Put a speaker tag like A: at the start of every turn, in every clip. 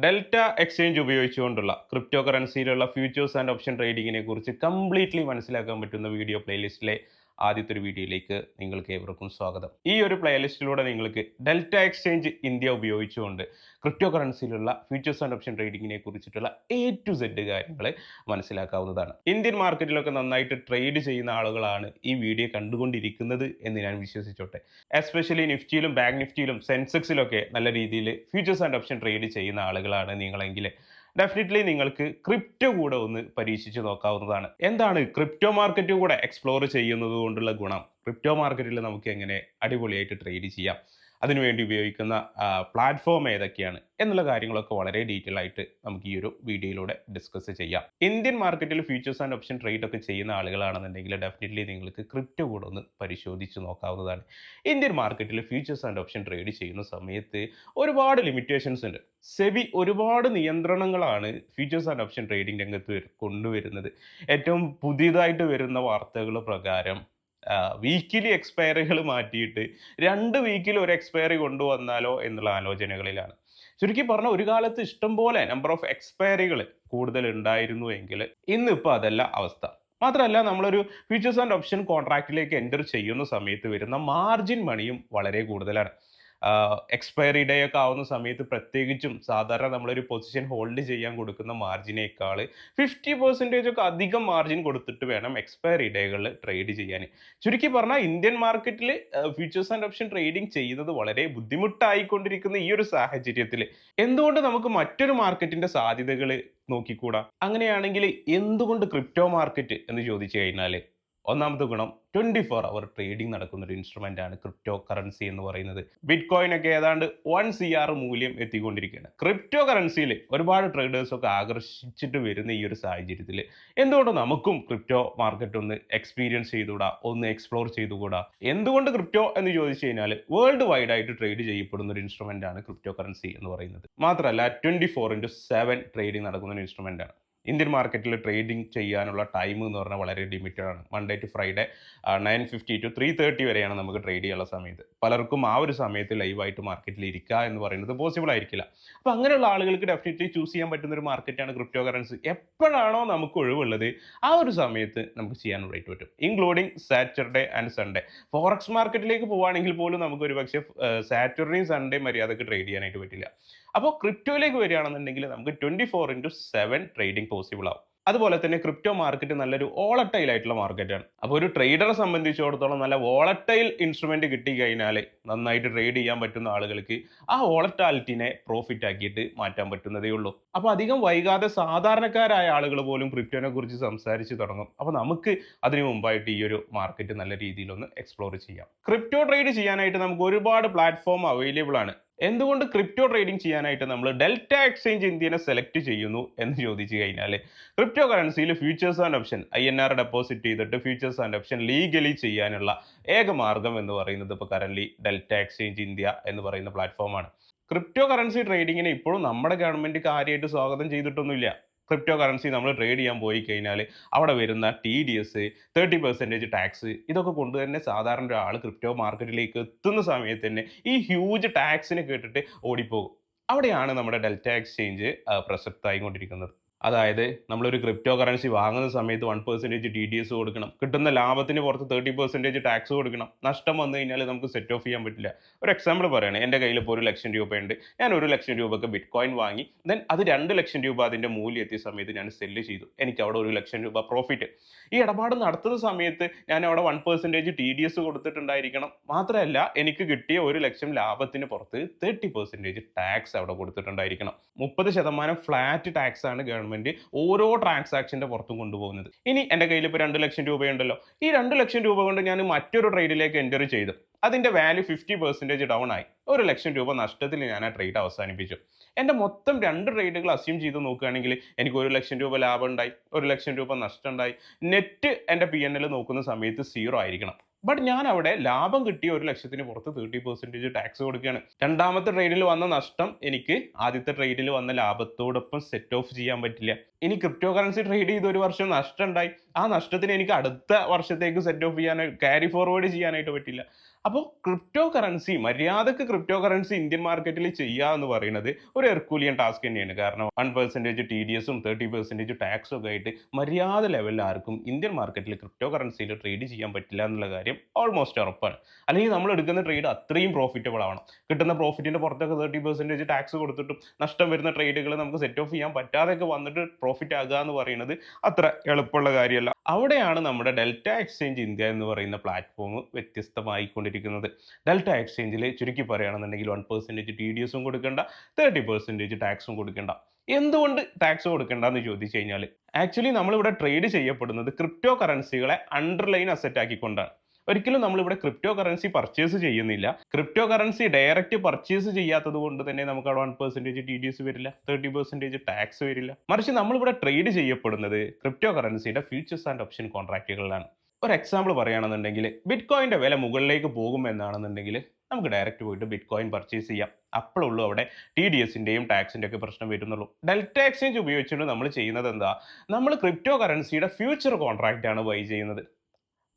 A: Delta Exchange ഉപയോഗിച്ചുകൊണ്ടുള്ള crypto കറൻസിയിലുള്ള futures and option ട്രേഡിങ്ങിനെ കുറിച്ച് കംപ്ലീറ്റ്ലി മനസ്സിലാക്കാൻ പറ്റുന്ന വീഡിയോ പ്ലേലിസ്റ്റിലെ ആദ്യത്തെ ഒരു വീഡിയോയിലേക്ക് നിങ്ങൾക്ക് ഏവർക്കും സ്വാഗതം. ഈ ഒരു പ്ലേലിസ്റ്റിലൂടെ നിങ്ങൾക്ക് ഡെൽറ്റ എക്സ്ചേഞ്ച് ഇന്ത്യ ഉപയോഗിച്ചുകൊണ്ട് ക്രിപ്റ്റോ കറൻസിയിലുള്ള ഫ്യൂച്ചേഴ്സ് ആൻഡ് ഓപ്ഷൻ ട്രേഡിങ്ങിനെ കുറിച്ചിട്ടുള്ള A to Z കാര്യങ്ങൾ മനസ്സിലാക്കാവുന്നതാണ്. ഇന്ത്യൻ മാർക്കറ്റിലൊക്കെ നന്നായിട്ട് ട്രേഡ് ചെയ്യുന്ന ആളുകളാണ് ഈ വീഡിയോ കണ്ടുകൊണ്ടിരിക്കുന്നത് എന്ന് ഞാൻ വിശ്വസിച്ചോട്ടെ. എസ്പെഷ്യലി നിഫ്റ്റിയിലും ബാങ്ക് നിഫ്റ്റിയിലും സെൻസെക്സിലൊക്കെ നല്ല രീതിയിൽ ഫ്യൂച്ചേഴ്സ് ആൻഡ് ഓപ്ഷൻ ട്രേഡ് ചെയ്യുന്ന ആളുകളാണ് നിങ്ങളെങ്കിൽ ഡെഫിനറ്റ്ലി നിങ്ങൾക്ക് ക്രിപ്റ്റോ കൂടെ ഒന്ന് പരീക്ഷിച്ച് നോക്കാവുന്നതാണ്. എന്താണ് ക്രിപ്റ്റോ മാർക്കറ്റ് കൂടെ എക്സ്പ്ലോർ ചെയ്യുന്നത് കൊണ്ടുള്ള ഗുണം? ക്രിപ്റ്റോ മാർക്കറ്റിൽ നമുക്ക് എങ്ങനെ അടിപൊളിയായിട്ട് ട്രേഡ് ചെയ്യാം, അതിനുവേണ്ടി ഉപയോഗിക്കുന്ന പ്ലാറ്റ്ഫോം ഏതൊക്കെയാണ് എന്നുള്ള കാര്യങ്ങളൊക്കെ വളരെ ഡീറ്റെയിൽ ആയിട്ട് നമുക്ക് ഈ ഒരു വീഡിയോയിലൂടെ ഡിസ്കസ് ചെയ്യാം. ഇന്ത്യൻ മാർക്കറ്റിൽ ഫ്യൂച്ചേഴ്സ് ആൻഡ് ഓപ്ഷൻ ട്രേഡ് ഒക്കെ ചെയ്യുന്ന ആളുകളാണെന്നുണ്ടെങ്കിൽ ഡെഫിനറ്റ്ലി നിങ്ങൾക്ക് ക്രിപ്റ്റോ കൂടെ ഒന്ന് പരിശോധിച്ച് നോക്കാവുന്നതാണ്. ഇന്ത്യൻ മാർക്കറ്റിൽ ഫ്യൂച്ചേഴ്സ് ആൻഡ് ഓപ്ഷൻ ട്രേഡ് ചെയ്യുന്ന സമയത്ത് ഒരുപാട് ലിമിറ്റേഷൻസ് ഉണ്ട്. സെബി ഒരുപാട് നിയന്ത്രണങ്ങളാണ് ഫ്യൂച്ചേഴ്സ് ആൻഡ് ഓപ്ഷൻ ട്രേഡിംഗ് രംഗത്ത് കൊണ്ടുവരുന്നത്. ഏറ്റവും പുതിയതായിട്ട് വരുന്ന വാർത്തകൾ പ്രകാരം വീക്കിലി എക്സ്പയറികൾ മാറ്റിയിട്ട് 2 വീക്കിൽ ഒരു എക്സ്പയറി കൊണ്ടുവന്നാലോ എന്നുള്ള ആലോചനകളിലാണ്. ചുരുക്കി പറഞ്ഞാൽ ഒരു കാലത്ത് ഇഷ്ടംപോലെ നമ്പർ ഓഫ് എക്സ്പയറികൾ കൂടുതൽ ഉണ്ടായിരുന്നു എങ്കിൽ ഇന്നിപ്പോൾ അതല്ല അവസ്ഥ. മാത്രമല്ല നമ്മളൊരു ഫ്യൂച്ചേഴ്സ് ആൻഡ് ഓപ്ഷൻ കോൺട്രാക്റ്റിലേക്ക് എൻ്റർ ചെയ്യുന്ന സമയത്ത് വരുന്ന മാർജിൻ മണിയും വളരെ കൂടുതലാണ്. എക്സ്പയറി ഡേ ഒക്കെ ആവുന്ന സമയത്ത് പ്രത്യേകിച്ചും സാധാരണ നമ്മളൊരു പൊസിഷൻ ഹോൾഡ് ചെയ്യാൻ കൊടുക്കുന്ന മാർജിനേക്കാൾ 50% ഒക്കെ അധികം മാർജിൻ കൊടുത്തിട്ട് വേണം എക്സ്പയറി ഡേകളിൽ ട്രേഡ് ചെയ്യാൻ. ചുരുക്കി പറഞ്ഞാൽ ഇന്ത്യൻ മാർക്കറ്റിൽ ഫ്യൂച്ചേഴ്സ് ആൻഡ് ഓപ്ഷൻ ട്രേഡിംഗ് ചെയ്യുന്നത് വളരെ ബുദ്ധിമുട്ടായിക്കൊണ്ടിരിക്കുന്ന ഈ ഒരു സാഹചര്യത്തിൽ എന്തുകൊണ്ട് നമുക്ക് മറ്റൊരു മാർക്കറ്റിന്റെ സാധ്യതകൾ നോക്കിക്കൂടാ? അങ്ങനെയാണെങ്കിൽ എന്തുകൊണ്ട് ക്രിപ്റ്റോ മാർക്കറ്റ് എന്ന് ചോദിച്ചു കഴിഞ്ഞാൽ ഒന്നാമത്തെ ഗുണം 24 അവർ ട്രേഡിംഗ് നടക്കുന്ന ഒരു ഇൻസ്ട്രുമെന്റ് ആണ് ക്രിപ്റ്റോ കറൻസി എന്ന് പറയുന്നത്. ബിറ്റ് കോയിൻ ഒക്കെ ഏതാണ്ട് 1 CR മൂല്യം എത്തിക്കൊണ്ടിരിക്കുകയാണ്. ക്രിപ്റ്റോ കറൻസിയിൽ ഒരുപാട് ട്രേഡേഴ്സ് ഒക്കെ ആകർഷിച്ചിട്ട് വരുന്ന ഈ ഒരു സാഹചര്യത്തിൽ എന്തുകൊണ്ട് നമുക്കും ക്രിപ്റ്റോ മാർക്കറ്റ് ഒന്ന് എക്സ്പീരിയൻസ് ചെയ്തുകൂടാ, ഒന്ന് എക്സ്പ്ലോർ ചെയ്തുകൂടാ? എന്തുകൊണ്ട് ക്രിപ്റ്റോ എന്ന് ചോദിച്ചു കഴിഞ്ഞാൽ വേൾഡ് വൈഡ് ആയിട്ട് ട്രേഡ് ചെയ്യപ്പെടുന്ന ഒരു ഇൻസ്ട്രുമെന്റ് ആണ് ക്രിപ്റ്റോ കറൻസി എന്ന് പറയുന്നത്. മാത്രമല്ല 24/7 ട്രേഡിംഗ് നടക്കുന്ന ഒരു ഇൻസ്ട്രുമെന്റ് ആണ്. ഇന്ത്യൻ മാർക്കറ്റിൽ ട്രേഡിംഗ് ചെയ്യാനുള്ള ടൈം എന്ന് പറഞ്ഞാൽ വളരെ ലിമിറ്റഡ് ആണ്. മൺഡേ ടു ഫ്രൈഡേ 9:50 to 3:30 വരെയാണ് നമുക്ക് ട്രേഡ് ചെയ്യാനുള്ള സമയത്ത്. പലർക്കും ആ ഒരു സമയത്ത് ലൈവായിട്ട് മാർക്കറ്റിൽ ഇരിക്കുക എന്ന് പറയുന്നത് പോസിബിൾ ആയിരിക്കില്ല. അപ്പോൾ അങ്ങനെയുള്ള ആളുകൾക്ക് ഡെഫിനറ്റ്ലി ചൂസ് ചെയ്യാൻ പറ്റുന്ന ഒരു മാർക്കറ്റാണ് ക്രിപ്റ്റോ കറൻസി. എപ്പോഴാണോ നമുക്ക് ഒഴിവുള്ളത് ആ ഒരു സമയത്ത് നമുക്ക് ചെയ്യാനായിട്ട് പറ്റും, including Saturday and Sunday. Forex മാർക്കറ്റിലേക്ക് പോവുകയാണെങ്കിൽ പോലും നമുക്ക് ഒരു പക്ഷേ സാറ്റർഡേയും സൺഡേയും മര്യാദക്ക് ട്രേഡ് ചെയ്യാനായിട്ട് പറ്റില്ല. അപ്പോൾ ക്രിപ്റ്റോയിലേക്ക് വരികയാണെന്നുണ്ടെങ്കിൽ നമുക്ക് 24/7 ട്രേഡിംഗ് പോസിബിൾ ആവും. അതുപോലെ തന്നെ ക്രിപ്റ്റോ മാർക്കറ്റ് നല്ലൊരു വോളട്ടൈൽ ആയിട്ടുള്ള മാർക്കറ്റാണ്. അപ്പോൾ ഒരു ട്രേഡറെ സംബന്ധിച്ചിടത്തോളം നല്ല വോളട്ടൈൽ ഇൻസ്ട്രുമെന്റ് കിട്ടിക്കഴിഞ്ഞാൽ നന്നായിട്ട് ട്രേഡ് ചെയ്യാൻ പറ്റുന്ന ആളുകൾക്ക് ആ വോളറ്റാലിറ്റിനെ പ്രോഫിറ്റ് ആക്കിയിട്ട് മാറ്റാൻ പറ്റുന്നതേ ഉള്ളൂ. അപ്പോൾ അധികം വൈകാതെ സാധാരണക്കാരായ ആളുകൾ പോലും ക്രിപ്റ്റോനെ കുറിച്ച് സംസാരിച്ച് തുടങ്ങും. അപ്പോൾ നമുക്ക് അതിനു മുമ്പായിട്ട് ഈ ഒരു മാർക്കറ്റ് നല്ല രീതിയിലൊന്ന് എക്സ്പ്ലോർ ചെയ്യാം. ക്രിപ്റ്റോ ട്രേഡ് ചെയ്യാനായിട്ട് നമുക്ക് ഒരുപാട് പ്ലാറ്റ്ഫോം അവൈലബിൾ ആണ്. എന്തുകൊണ്ട് ക്രിപ്റ്റോ ട്രേഡിംഗ് ചെയ്യാനായിട്ട് നമ്മൾ ഡെൽറ്റ എക്സ്ചേഞ്ച് ഇന്ത്യനെ സെലക്ട് ചെയ്യുന്നു എന്ന് ചോദിച്ചു കഴിഞ്ഞാൽ ക്രിപ്റ്റോ കറൻസിയിൽ futures and option INR deposit ചെയ്തിട്ട് ഫ്യൂച്ചേഴ്സ് ആൻഡ് ഓപ്ഷൻ ലീഗലി ചെയ്യാനുള്ള ഏക മാർഗം എന്ന് പറയുന്നത് ഇപ്പോൾ കറന്റ് ഡെൽറ്റ എക്സ്ചേഞ്ച് ഇന്ത്യ എന്ന് പറയുന്ന പ്ലാറ്റ്ഫോമാണ്. ക്രിപ്റ്റോ കറൻസി ട്രേഡിങ്ങിനെ ഇപ്പോഴും നമ്മുടെ ഗവൺമെന്റ് കാര്യമായിട്ട് സ്വാഗതം ചെയ്തിട്ടൊന്നുമില്ല. ക്രിപ്റ്റോ കറൻസി നമ്മൾ ട്രേഡ് ചെയ്യാൻ പോയി കഴിഞ്ഞാൽ അവിടെ വരുന്ന TDS, 30% ടാക്സ്, ഇതൊക്കെ കൊണ്ട് തന്നെ സാധാരണ ഒരാൾ ക്രിപ്റ്റോ മാർക്കറ്റിലേക്ക് എത്തുന്ന സമയത്ത് തന്നെ ഈ ഹ്യൂജ് ടാക്സിനെ കേട്ടിട്ട് ഓടിപ്പോകും. അവിടെയാണ് നമ്മുടെ ഡെൽറ്റ എക്സ്ചേഞ്ച് പ്രസക്തമായിക്കൊണ്ടിരിക്കുന്നത്. അതായത് നമ്മളൊരു ക്രിപ്റ്റോ കറൻസി വാങ്ങുന്ന സമയത്ത് 1% TDS കൊടുക്കണം, കിട്ടുന്ന ലാഭത്തിന് പുറത്ത് 30% ടാക്സ് കൊടുക്കണം. നഷ്ടം വന്നു കഴിഞ്ഞാൽ നമുക്ക് സെറ്റ് ഓഫ് ചെയ്യാൻ പറ്റില്ല. ഒരു എക്സാമ്പിൾ പറയുകയാണ്, എൻ്റെ കയ്യിൽ ഇപ്പോൾ 1,00,000 രൂപയുണ്ട്. ഞാൻ 1,00,000 രൂപയ്ക്ക് ബിറ്റ് കോയിൻ വാങ്ങി, ദെൻ അത് 2,00,000 രൂപ അതിൻ്റെ മൂല്യം എത്തിയ സമയത്ത് ഞാൻ സെല്ല് ചെയ്തു. എനിക്ക് അവിടെ 1,00,000 രൂപ പ്രോഫിറ്റ്. ഈ ഇടപാട് നടത്തുന്ന സമയത്ത് ഞാൻ അവിടെ 1% TDS കൊടുത്തിട്ടുണ്ടായിരിക്കണം. മാത്രമല്ല എനിക്ക് കിട്ടിയ 1,00,000 ലാഭത്തിന് പുറത്ത് 30% ടാക്സ് അവിടെ കൊടുത്തിട്ടുണ്ടായിരിക്കണം. 30% ഫ്ലാറ്റ് ടാക്സ് ആണ് ഗവൺമെന്റ് ഓരോ ട്രാൻസാക്ഷന്റെ പുറത്തും കൊണ്ടുപോകുന്നത്. ഇനി എൻ്റെ കയ്യിൽ ഇപ്പോൾ 2,00,000 രൂപയുണ്ടല്ലോ. ഈ 2,00,000 രൂപ കൊണ്ട് ഞാൻ മറ്റൊരു ട്രേഡിലേക്ക് എൻ്റർ ചെയ്തു. അതിൻ്റെ വാല്യൂ 50% ഡൗൺ ആയി. 1,00,000 രൂപ നഷ്ടത്തിൽ ഞാൻ ആ ട്രേഡ് അവസാനിപ്പിച്ചു. എൻ്റെ മൊത്തം 2 ട്രേഡുകൾ അസ്യൂം ചെയ്ത് നോക്കുകയാണെങ്കിൽ എനിക്ക് 1,00,000 രൂപ ലാഭം ഉണ്ടായി, 1,00,000 രൂപ നഷ്ടം ഉണ്ടായി. നെറ്റ് എൻ്റെ PNL നോക്കുന്ന സമയത്ത് 0 ആയിരിക്കണം. ബട്ട് ഞാൻ അവിടെ ലാഭം കിട്ടിയ 1,00,000 പുറത്ത് 30% ടാക്സ് കൊടുക്കുകയാണ്. രണ്ടാമത്തെ ട്രേഡിൽ വന്ന നഷ്ടം എനിക്ക് ആദ്യത്തെ ട്രേഡിൽ വന്ന ലാഭത്തോടൊപ്പം സെറ്റ് ഓഫ് ചെയ്യാൻ പറ്റില്ല. ഇനി ക്രിപ്റ്റോ കറൻസി ട്രേഡ് ചെയ്ത് ഒരു വർഷം നഷ്ടം ഉണ്ടായി, ആ നഷ്ടത്തിന് എനിക്ക് അടുത്ത വർഷത്തേക്ക് സെറ്റ് ഓഫ് ചെയ്യാനായിട്ട് ക്യാരി ഫോർവേഡ് ചെയ്യാനായിട്ട് പറ്റില്ല. അപ്പോൾ ക്രിപ്റ്റോ കറൻസി മര്യാദക്ക് ക്രിപ്റ്റോ കറൻസി ഇന്ത്യൻ മാർക്കറ്റിൽ ചെയ്യുക എന്ന് പറയുന്നത് ഒരു ഹെർക്കൂലിയൻ ടാസ്ക് തന്നെയാണ്. കാരണം 1% TDSും 30% ടാക്സും ഒക്കെ ആയിട്ട് മര്യാദ ലെവലിൽ ആർക്കും ഇന്ത്യൻ മാർക്കറ്റിൽ ക്രിപ്റ്റോ കറൻസിയിൽ ട്രേഡ് ചെയ്യാൻ പറ്റില്ല എന്നുള്ള കാര്യം ഓൾമോസ്റ്റ് ഉറപ്പാണ്. അല്ലെങ്കിൽ നമ്മൾ എടുക്കുന്ന ട്രേഡ് അത്രയും പ്രോഫിറ്റബിൾ ആവണം. കിട്ടുന്ന പ്രോഫിറ്റിന്റെ പുറത്തൊക്കെ 30% ടാക്സ് കൊടുത്തിട്ടും നഷ്ടം വരുന്ന ട്രേഡുകൾ നമുക്ക് സെറ്റ് ഓഫ് ചെയ്യാൻ പറ്റാതെയൊക്കെ വന്നിട്ട് പ്രോഫിറ്റ് ആകുക എന്ന് പറയുന്നത് അത്ര എളുപ്പമുള്ള കാര്യമല്ല. അവിടെയാണ് നമ്മുടെ ഡെൽറ്റ എക്സ്ചേഞ്ച് ഇന്ത്യ എന്ന് പറയുന്ന പ്ലാറ്റ്ഫോം വ്യത്യസ്തമായിക്കൊണ്ടിരിക്കുന്നത്. ഡെൽറ്റ എക്സ്ചേഞ്ചിൽ ചുരുക്കി പറയുകയാണെന്നുണ്ടെങ്കിൽ 1% TDSും കൊടുക്കേണ്ട, 30% ടാക്സും കൊടുക്കേണ്ട. എന്തുകൊണ്ട് ടാക്സ് കൊടുക്കേണ്ടെന്ന് ചോദിച്ചു കഴിഞ്ഞാൽ, ആക്ച്വലി നമ്മളിവിടെ ട്രേഡ് ചെയ്യപ്പെടുന്നത് ക്രിപ്റ്റോ കറൻസികളെ അണ്ടർലൈൻ അസറ്റ് ആക്കിക്കൊണ്ടാണ്. ഒരിക്കലും നമ്മളിവിടെ ക്രിപ്റ്റോ കറൻസി പർച്ചേസ് ചെയ്യുന്നില്ല. ക്രിപ്റ്റോ കറൻസി ഡയറക്റ്റ് പർച്ചേസ് ചെയ്യാത്തത് കൊണ്ട് തന്നെ നമുക്ക് അവിടെ 1% TDS വരില്ല, 30% ടാക്സ് വരില്ല. മറിച്ച് നമ്മളിവിടെ ട്രേഡ് ചെയ്യപ്പെടുന്നത് ക്രിപ്റ്റോ കറൻസിയുടെ ഫ്യൂച്ചേഴ്സ് ആൻഡ് ഓപ്ഷൻ കോൺട്രാക്റ്റുകളിലാണ്. ഒരു എക്സാമ്പിൾ പറയുകയാണെന്നുണ്ടെങ്കിൽ, ബിറ്റ് കോയിന്റെ വില മുകളിലേക്ക് പോകും എന്നാണെന്നുണ്ടെങ്കിൽ നമുക്ക് ഡയറക്റ്റ് പോയിട്ട് ബിറ്റ് കോയിൻ പർച്ചേസ് ചെയ്യാം. അപ്പോഴുള്ളൂ അവിടെ TDSന്റെയും ടാക്സിന്റെ ഒക്കെ പ്രശ്നം വരുന്നുള്ളൂ. ഡെൽറ്റ എക്സ്ചേഞ്ച് ഉപയോഗിച്ചുകൊണ്ട് നമ്മൾ ചെയ്യുന്നത് എന്താ, നമ്മൾ ക്രിപ്റ്റോ കറൻസിയുടെ ഫ്യൂച്ചർ കോൺട്രാക്റ്റ് ആണ് ബൈ ചെയ്യുന്നത്.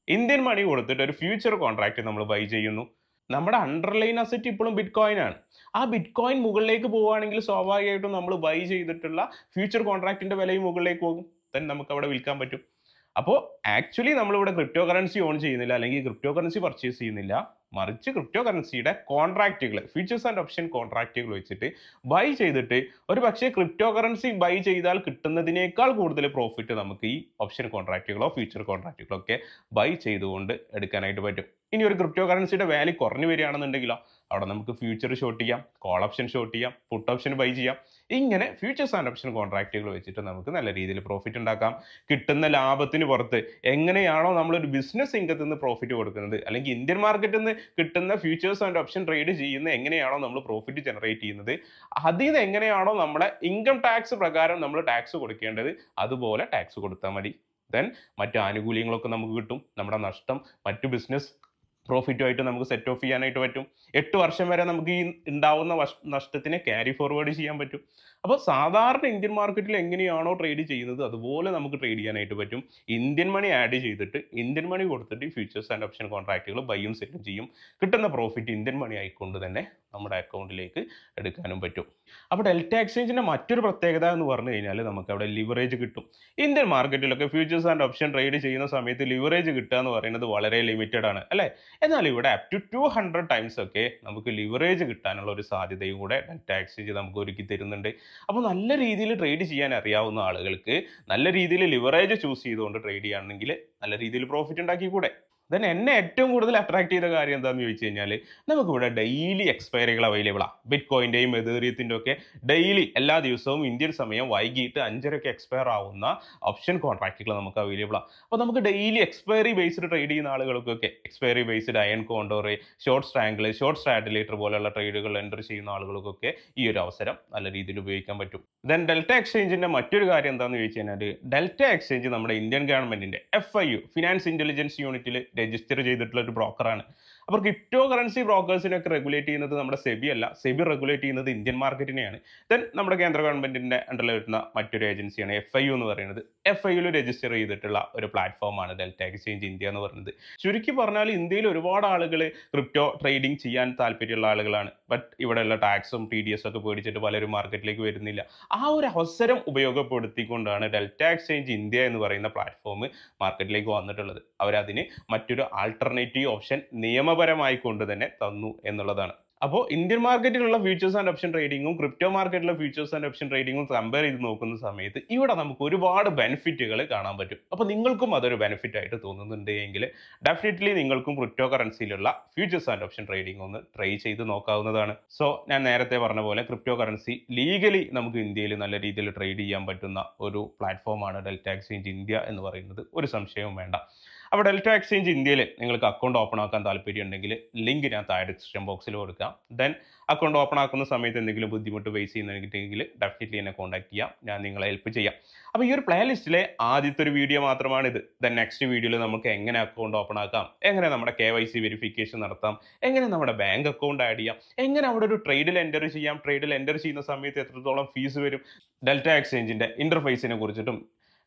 A: ഇന്ത്യൻ മണി കൊടുത്തിട്ട് ഒരു ഫ്യൂച്ചർ കോൺട്രാക്റ്റ് നമ്മൾ ബൈ ചെയ്യുന്നു. നമ്മുടെ അണ്ടർലൈൻ അസറ്റ് ഇപ്പോഴും ബിറ്റ് കോയിൻ ആണ്. ആ ബിറ്റ് കോയിൻ മുകളിലേക്ക് പോവുകയാണെങ്കിൽ സ്വാഭാവികമായിട്ടും നമ്മൾ ബൈ ചെയ്തിട്ടുള്ള ഫ്യൂച്ചർ കോൺട്രാക്റ്റിന്റെ വിലയും മുകളിലേക്ക് പോകും. ദെൻ നമുക്ക് അവിടെ വിൽക്കാൻ പറ്റും. അപ്പോൾ ആക്ച്വലി നമ്മളിവിടെ ക്രിപ്റ്റോ കറൻസി ഓൺ ചെയ്യുന്നില്ല, അല്ലെങ്കിൽ ക്രിപ്റ്റോ കറൻസി പർച്ചേസ് ചെയ്യുന്നില്ല. മറിച്ച് ക്രിപ്റ്റോ കറൻസിയുടെ കോൺട്രാക്റ്റുകൾ, ഫ്യൂച്ചേഴ്സ് ആൻഡ് ഓപ്ഷൻ കോൺട്രാക്റ്റുകൾ വെച്ചിട്ട് ബൈ ചെയ്തിട്ട്, ഒരു പക്ഷേ ക്രിപ്റ്റോ കറൻസി ബൈ ചെയ്താൽ കിട്ടുന്നതിനേക്കാൾ കൂടുതൽ പ്രോഫിറ്റ് നമുക്ക് ഈ ഓപ്ഷൻ കോൺട്രാക്റ്റുകളോ ഫ്യൂച്ചർ കോൺട്രാക്റ്റുകളോ ഒക്കെ ബൈ ചെയ്തുകൊണ്ട് എടുക്കാനായിട്ട് പറ്റും. ഇനി ഒരു ക്രിപ്റ്റോ കറൻസിയുടെ വാല്യൂ കുറഞ്ഞു വരികയാണെന്നുണ്ടെങ്കിലോ, അവിടെ നമുക്ക് ഫ്യൂച്ചർ ഷോർട്ട് ചെയ്യാം, കോൾ ഓപ്ഷൻ ഷോർട്ട് ചെയ്യാം, പുട്ട് ഓപ്ഷൻ ബൈ ചെയ്യാം. ഇങ്ങനെ ഫ്യൂച്ചേഴ്സ് ആൻഡ് ഓപ്ഷൻ കോൺട്രാക്റ്റുകൾ വെച്ചിട്ട് നമുക്ക് നല്ല രീതിയിൽ പ്രോഫിറ്റ് ഉണ്ടാക്കാം. കിട്ടുന്ന ലാഭത്തിന് പുറത്ത് എങ്ങനെയാണോ നമ്മളൊരു ബിസിനസ് ഇൻകത്തിൽ നിന്ന് പ്രോഫിറ്റ് കൊടുക്കുന്നത്, അല്ലെങ്കിൽ ഇന്ത്യൻ മാർക്കറ്റിൽ നിന്ന് കിട്ടുന്ന ഫ്യൂച്ചേഴ്സ് ആൻഡ് ഓപ്ഷൻ ട്രേഡ് ചെയ്യുന്ന എങ്ങനെയാണോ നമ്മൾ പ്രോഫിറ്റ് ജനറേറ്റ് ചെയ്യുന്നത്, അതിൽ നിന്ന് എങ്ങനെയാണോ നമ്മുടെ ഇൻകം ടാക്സ് പ്രകാരം നമ്മൾ ടാക്സ് കൊടുക്കേണ്ടത്, അതുപോലെ ടാക്സ് കൊടുത്താൽ മതി. ദെൻ മറ്റു ആനുകൂല്യങ്ങളൊക്കെ നമുക്ക് കിട്ടും. നമ്മുടെ നഷ്ടം മറ്റു ബിസിനസ് പ്രോഫിറ്റുമായിട്ട് നമുക്ക് സെറ്റ് ഓഫ് ചെയ്യാനായിട്ട് പറ്റും. 8 വർഷം വരെ നമുക്ക് ഈ ഉണ്ടാവുന്ന നഷ്ടത്തിനെ ക്യാരി ഫോർവേഡ് ചെയ്യാൻ പറ്റും. അപ്പോൾ സാധാരണ ഇന്ത്യൻ മാർക്കറ്റിൽ എങ്ങനെയാണോ ട്രേഡ് ചെയ്യുന്നത് അതുപോലെ നമുക്ക് ട്രേഡ് ചെയ്യാനായിട്ട് പറ്റും. ഇന്ത്യൻ മണി ആഡ് ചെയ്തിട്ട്, ഇന്ത്യൻ മണി കൊടുത്തിട്ട് ഫ്യൂച്ചേഴ്സ് ആൻഡ് ഓപ്ഷൻ കോൺട്രാക്റ്റുകൾ ബൈയും സെറ്റും ചെയ്യും. കിട്ടുന്ന പ്രോഫിറ്റ് ഇന്ത്യൻ മണി ആയിക്കൊണ്ട് തന്നെ നമ്മുടെ അക്കൗണ്ടിലേക്ക് എടുക്കാനും പറ്റും. അപ്പോൾ ഡെൽറ്റ എക്സ്ചേഞ്ചിന്റെ മറ്റൊരു പ്രത്യേകത എന്ന് പറഞ്ഞു കഴിഞ്ഞാൽ, നമുക്ക് അവിടെ ലിവറേജ് കിട്ടും. ഇന്ത്യൻ മാർക്കറ്റിലൊക്കെ ഫ്യൂച്ചേഴ്സ് ആൻഡ് ഓപ്ഷൻ ട്രേഡ് ചെയ്യുന്ന സമയത്ത് ലിവറേജ് കിട്ടുക എന്ന് പറയുന്നത് വളരെ ലിമിറ്റഡ് ആണ്, അല്ലേ? എന്നാൽ ഇവിടെ അപ് ടു 200 ടൈംസ് ഒക്കെ നമുക്ക് ലിവറേജ് കിട്ടാനുള്ള ഒരു സാധ്യതയും കൂടെ ഡെൽറ്റ എക്സ്ചേഞ്ച് നമുക്ക് ഒരുക്കി തരുന്നുണ്ട്. അപ്പോൾ നല്ല രീതിയിൽ ട്രേഡ് ചെയ്യാൻ അറിയാവുന്ന ആളുകൾക്ക് നല്ല രീതിയിൽ ലിവറേജ് ചൂസ് ചെയ്തുകൊണ്ട് ട്രേഡ് ചെയ്യുകയാണെങ്കിൽ നല്ല രീതിയിൽ പ്രോഫിറ്റ് ഉണ്ടാക്കിക്കൂടെ? ദെൻ എന്നെ ഏറ്റവും കൂടുതൽ അട്രാക്ട് ചെയ്ത കാര്യം എന്താണെന്ന് ചോദിച്ചു കഴിഞ്ഞാൽ, നമുക്കിവിടെ ഡെയിലി എക്സ്പയറികൾ അവൈലബിൾ ആണ്. ബിറ്റ് കോയിൻ്റെയും എതേറിയത്തിൻ്റെ ഒക്കെ ഡെയിലി എല്ലാ ദിവസവും ഇന്ത്യൻ സമയം വൈകിട്ട് 5:30 എക്സ്പയർ ആവുന്ന ഓപ്ഷൻ കോൺട്രാക്റ്റുകൾ നമുക്ക് അവൈലബിൾ ആണ്. അപ്പോൾ നമുക്ക് ഡെയിലി എക്സ്പയറി ബേസ്ഡ് ട്രേഡ് ചെയ്യുന്ന ആളുകൾക്കൊക്കെ, expiry based iron condor, short strangle, short straddle പോലുള്ള ട്രേഡുകൾ എൻ്റർ ചെയ്യുന്ന ആളുകൾക്കൊക്കെ ഈ ഒരു അവസരം നല്ല രീതിയിൽ ഉപയോഗിക്കാൻ പറ്റും. ദെൻ ഡെൽറ്റ എക്സ്ചേഞ്ചിൻ്റെ മറ്റൊരു കാര്യം എന്താണെന്ന് ചോദിച്ചു കഴിഞ്ഞാൽ, ഡെൽറ്റ എക്സ്ചേഞ്ച് നമ്മുടെ ഇന്ത്യൻ ഗവൺമെൻറ്റിൻ്റെ FIU ഫിനാൻസ് ഇൻ്റലിജൻസ് യൂണിറ്റിൽ രജിസ്റ്റർ ചെയ്തിട്ടുള്ള ഒരു ബ്രോക്കറാണ്. അപ്പോൾ ക്രിപ്റ്റോ കറൻസി ബ്രോക്കേഴ്സിനൊക്കെ റെഗുലേറ്റ് ചെയ്യുന്നത് നമ്മുടെ സെബി അല്ല, സെബി റെഗുലേറ്റ് ചെയ്യുന്നത് ഇന്ത്യൻ മാർക്കറ്റിനെയാണ്. ദെൻ നമ്മുടെ കേന്ദ്ര ഗവൺമെന്റിന്റെ അണ്ടറിൽ വരുന്ന മറ്റൊരു ഏജൻസിയാണ് FIU എന്ന് പറയുന്നത്. FIUയിൽ രജിസ്റ്റർ ചെയ്തിട്ടുള്ള ഒരു പ്ലാറ്റ്ഫോമാണ് ഡെൽറ്റ എക്സ്ചേഞ്ച് ഇന്ത്യ എന്ന് പറയുന്നത്. ചുരുക്കി പറഞ്ഞാൽ ഇന്ത്യയിൽ ഒരുപാട് ആളുകൾ ക്രിപ്റ്റോ ട്രേഡിംഗ് ചെയ്യാൻ താല്പര്യമുള്ള ആളുകളാണ്. ബട്ട് ഇവിടെയുള്ള ടാക്സും TDS ഒക്കെ പേടിച്ചിട്ട് പലരും മാർക്കറ്റിലേക്ക് വരുന്നില്ല. ആ ഒരു അവസരം ഉപയോഗപ്പെടുത്തിക്കൊണ്ടാണ് ഡെൽറ്റ എക്സ്ചേഞ്ച് ഇന്ത്യ എന്ന് പറയുന്ന പ്ലാറ്റ്ഫോം മാർക്കറ്റിലേക്ക് വന്നിട്ടുള്ളത്. അവരതിന് മറ്റൊരു ആൾട്ടർനേറ്റീവ് ഓപ്ഷൻ നിയമപരമായി കൊണ്ട് തന്നെ തന്നു എന്നുള്ളതാണ്. അപ്പോൾ ഇന്ത്യൻ മാർക്കറ്റിലുള്ള ഫ്യൂച്ചേഴ്സ് ആൻഡ് ഓപ്ഷൻ ട്രേഡിങ്ങും ക്രിപ്റ്റോ മാർക്കറ്റിലെ ഫ്യൂച്ചേഴ്സ് ആൻഡ് ഓപ്ഷൻ ട്രേഡിങ്ങും കമ്പയർ ചെയ്ത് നോക്കുന്ന സമയത്ത് ഇവിടെ നമുക്ക് ഒരുപാട് ബെനിഫിറ്റുകൾ കാണാൻ പറ്റും. അപ്പോൾ നിങ്ങൾക്കും അതൊരു ബെനിഫിറ്റ് ആയിട്ട് തോന്നുന്നുണ്ട് എങ്കിൽ ഡെഫിനറ്റ്ലി നിങ്ങൾക്കും ക്രിപ്റ്റോ കറൻസിയിലുള്ള ഫ്യൂച്ചേഴ്സ് ആൻഡ് ഓപ്ഷൻ ട്രേഡിംഗ് ഒന്ന് ട്രൈ ചെയ്ത് നോക്കാവുന്നതാണ്. സോ ഞാൻ നേരത്തെ പറഞ്ഞ പോലെ ക്രിപ്റ്റോ കറൻസി ലീഗലി നമുക്ക് ഇന്ത്യയിൽ നല്ല രീതിയിൽ ട്രേഡ് ചെയ്യാൻ പറ്റുന്ന ഒരു പ്ലാറ്റ്ഫോമാണ് ഡെൽറ്റ എക്സ്ചേഞ്ച് ഇന്ത്യ എന്ന് പറയുന്നത്. ഒരു സംശയവും വേണ്ട. അപ്പോൾ ഡെൽറ്റ എക്സ്ചേഞ്ച് ഇന്ത്യയിൽ നിങ്ങൾക്ക് അക്കൗണ്ട് ഓപ്പൺ ആക്കാൻ താല്പര്യം ഉണ്ടെങ്കിൽ ലിങ്ക് ഞാൻ താഴെ ഡിസ്ക്രിപ്ഷൻ ബോക്സിൽ കൊടുക്കാം. ദെൻ അക്കൗണ്ട് ഓപ്പൺ ആക്കുന്ന സമയത്ത് എന്തെങ്കിലും ബുദ്ധിമുട്ട് ഫേസ് ചെയ്യുന്നുണ്ടെങ്കിൽ ഡെഫിനറ്റ്ലി എന്നെ കോൺടാക്ട് ചെയ്യാം, ഞാൻ നിങ്ങളെ ഹെൽപ്പ് ചെയ്യാം. അപ്പോൾ ഈ ഒരു പ്ലേ ലിസ്റ്റിലെ ആദ്യത്തെ ഒരു വീഡിയോ മാത്രമാണിത്. ദെൻ നെക്സ്റ്റ് വീഡിയോയിൽ നമുക്ക് എങ്ങനെ അക്കൗണ്ട് ഓപ്പൺ ആക്കാം, എങ്ങനെ നമ്മുടെ KYC വെരിഫിക്കേഷൻ നടത്താം, എങ്ങനെ നമ്മുടെ ബാങ്ക് അക്കൗണ്ട് ആഡ് ചെയ്യാം, എങ്ങനെ അവിടെ ഒരു ട്രേഡിൽ എൻ്റർ ചെയ്യാം, ട്രേഡിൽ എൻ്റർ ചെയ്യുന്ന സമയത്ത് എത്രത്തോളം ഫീസ് വരും, ഡെൽറ്റ എക്സ്ചേഞ്ചിൻ്റെ ഇൻ്റർഫേസിനെ കുറിച്ചിട്ടും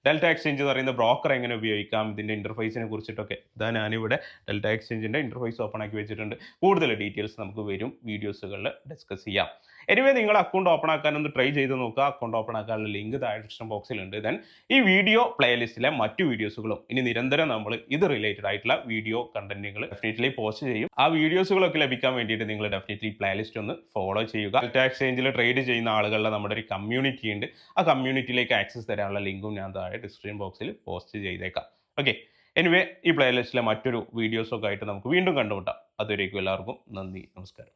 A: ഡെൽറ്റ എക്സ്ചേഞ്ച് എന്ന് പറയുന്ന ബ്രോക്കർ എങ്ങനെ ഉപയോഗിക്കാം, ഇതിൻ്റെ ഇൻ്റർഫേസിനെ കുറിച്ചിട്ടൊക്കെ ഇതാ ഞാനിവിടെ ഡെൽറ്റ എക്സ്ചേഞ്ചിൻ്റെ ഇൻ്റർഫേസ് ഓപ്പൺ ആക്കി വെച്ചിട്ടുണ്ട്. കൂടുതൽ ഡീറ്റെയിൽസ് നമുക്ക് വരും വീഡിയോസുകളിൽ ഡിസ്കസ് ചെയ്യാം. എനിവേ നിങ്ങൾ അക്കൗണ്ട് ഓപ്പൺ ആക്കാൻ ഒന്ന് ട്രൈ ചെയ്ത് നോക്കുക. അക്കൗണ്ട് ഓപ്പൺ ആക്കാനുള്ള ലിങ്ക് താഴെ ഡിസ്ക്രിപ്ഷൻ ബോക്സിലുണ്ട്. ദെൻ ഈ വീഡിയോ പ്ലേലിസ്റ്റിലെ മറ്റു വീഡിയോസുകളും ഇനി നിരന്തരം നമ്മൾ ഇത് റിലേറ്റഡ് ആയിട്ടുള്ള വീഡിയോ കണ്ടന്റുകൾ ഡെഫിനറ്റ്ലി പോസ്റ്റ് ചെയ്യും. ആ വീഡിയോസുകളൊക്കെ ലഭിക്കാൻ വേണ്ടിയിട്ട് നിങ്ങൾ ഡെഫിനറ്റ്ലി പ്ലേലിസ്റ്റ് ഒന്ന് ഫോളോ ചെയ്യുക. ഡെൽറ്റ എക്സ്ചേഞ്ചിൽ ട്രേഡ് ചെയ്യുന്ന ആളുകളുടെ നമ്മുടെ ഒരു കമ്മ്യൂണിറ്റി ഉണ്ട്. ആ കമ്മ്യൂണിറ്റിയിലേക്ക് ആക്സസ് തരാനുള്ള ലിങ്കും ഞാൻ താഴെ ഡിസ്ക്രിപ്ഷൻ ബോക്സിൽ പോസ്റ്റ് ചെയ്തേക്കാം. ഓക്കെ, എനിവേ ഈ പ്ലേലിസ്റ്റിലെ മറ്റൊരു വീഡിയോസൊക്കെ ആയിട്ട് നമുക്ക് വീണ്ടും കണ്ടുമുട്ടാം. അതുവരേക്കും എല്ലാവർക്കും നന്ദി, നമസ്കാരം.